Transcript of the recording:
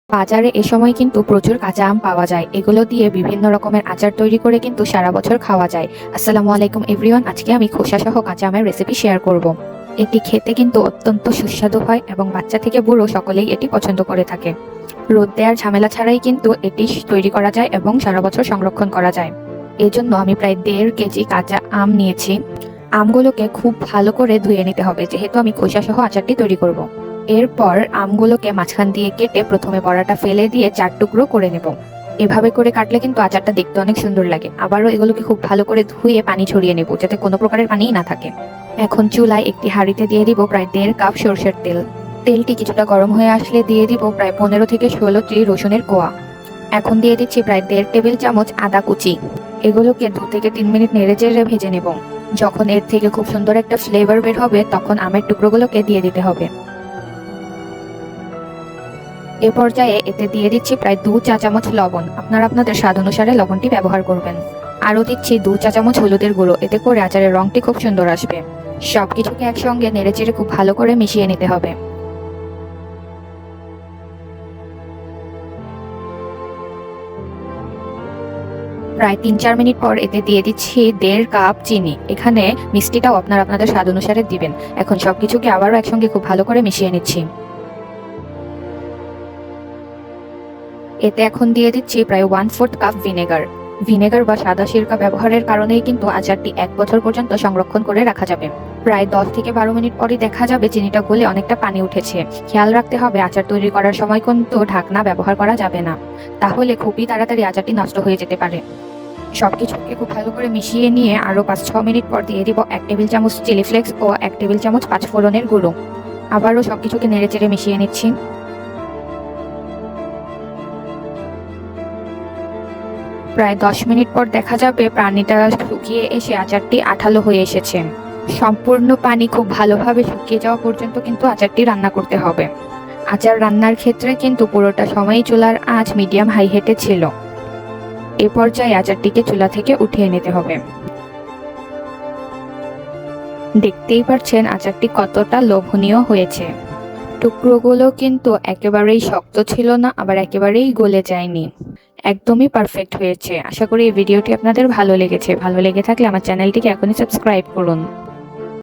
বাজারে এ সময় কিন্তু প্রচুর কাঁচা আম পাওয়া যায়। এগুলো দিয়ে বিভিন্ন রকমের আচার তৈরি করে কিন্তু সারা বছর খাওয়া যায়। আসসালামু আলাইকুম এভরিওয়ান, আজকে আমি খোসা সহ কাঁচা আমের রেসিপি শেয়ার করব। এটি খেতে কিন্তু অত্যন্ত সুস্বাদু হয় এবং বাচ্চা থেকে বুড়ো সকলেই এটি পছন্দ করে থাকে। রোদ দেওয়ার ঝামেলা ছাড়াই কিন্তু এটি তৈরি করা যায় এবং সারা বছর সংরক্ষণ করা যায়। এজন্য আমি প্রায় 1.5 কেজি কাঁচা আম নিয়েছি। আমগুলোকে খুব ভালো করে ধুয়ে নিতে হবে, যেহেতু আমি খোসা সহ আচারটি তৈরি করব। এরপর আমগুলোকে মাঝখান দিয়ে কেটে প্রথমে বড়াটা ফেলে দিয়ে 4 টুকরো করে নেব। এভাবে করে কাটলে কিন্তু আচারটা দেখতে অনেক সুন্দর লাগে। আবারও এগুলোকে খুব ভালো করে ধুয়ে পানি ছড়িয়ে নেব, যাতে কোনো প্রকারের পানিই না থাকে। এখন চুলায় একটি হাঁড়িতে দিয়ে দিব প্রায় 1.5 কাপ সরষের তেল। তেলটি কিছুটা গরম হয়ে আসলে দিয়ে দিব প্রায় 15 থেকে 16টি রসুনের কোয়া। এখন দিয়ে দিচ্ছি প্রায় 1.5 টেবিল চামচ আদা কুচি। এগুলোকে 2 থেকে 3 মিনিট নেড়েচেড়ে ভেজে নেব। যখন এর থেকে খুব সুন্দর একটা ফ্লেভার বের হবে, তখন আমের টুকরোগুলোকে দিয়ে দিতে হবে। এ পর্যায়ে এতে দিয়ে দিচ্ছি প্রায় 2 চা চামচ লবণ। আপনারা আপনাদের স্বাদ অনুসারে লবণটি ব্যবহার করবেন। আরও দিচ্ছি 2 চা চামচ হলুদের গুঁড়ো। এতে করে আচারের রংটি খুব সুন্দর আসবে। সবকিছুকে একসঙ্গে নেড়েচেড়ে খুব ভালো করে মিশিয়ে নিতে হবে। প্রায় 3-4 মিনিট পর এতে দিয়ে দিচ্ছি 1.5 কাপ চিনি। এখানে মিষ্টিটাও আপনারা আপনাদের স্বাদ অনুসারে দিবেন। এখন সবকিছুকে আবারও একসঙ্গে খুব ভালো করে মিশিয়ে নিচ্ছি। এতে এখন দিয়ে দিচ্ছি প্রায় 1/4 কাপ ভিনেগার। ভিনেগার বা সাদা সিরকা ব্যবহারের কারণেই কিন্তু আচারটি 1 বছর পর্যন্ত সংরক্ষণ করে রাখা যাবে। প্রায় 10 থেকে 12 মিনিট পরই দেখা যাবে চিনিটা গলে অনেকটা পানি উঠেছে। খেয়াল রাখতে হবে আচার তৈরি করার সময় কিন্তু ঢাকনা ব্যবহার করা যাবে না, তাহলে খুবই তাড়াতাড়ি আচারটি নষ্ট হয়ে যেতে পারে। সবকিছুকে খুব ভালো করে মিশিয়ে নিয়ে আরও 5-6 মিনিট পর দিয়ে দিব 1 টেবিল চামচ চিলি ফ্লেক্স ও 1 টেবিল চামচ পাঁচফোড়নের গুঁড়ো। আবারও সবকিছুকে নেড়েচেড়ে মিশিয়ে নিচ্ছি। প্রায় 10 মিনিট পর দেখা যাবে পানিটা শুকিয়ে এসে আচারটি আঠালো হয়ে এসেছে। সম্পূর্ণ পানি খুব ভালোভাবে শুকিয়ে যাওয়া পর্যন্ত কিন্তু আচারটি রান্না করতে হবে। আচার রান্নার ক্ষেত্রে কিন্তু পুরোটা সময়ই চুলার আঁচ মিডিয়াম হাই হিটে ছিল। এ পর্যায়ে আচারটিকে চুলা থেকে উঠিয়ে নিতে হবে। দেখতেই পাচ্ছেন আচারটি কতটা লোভনীয় হয়েছে। টুকরোগুলো কিন্তু একেবারেই শক্ত ছিল না, আবার একেবারেই গলে যায়নি। একদমই পারফেক্ট হয়েছে। আশা করি এই ভিডিওটি আপনাদের ভালো লেগেছে। ভালো লেগে থাকলে আমার চ্যানেলটিকে এখনই সাবস্ক্রাইব করুন।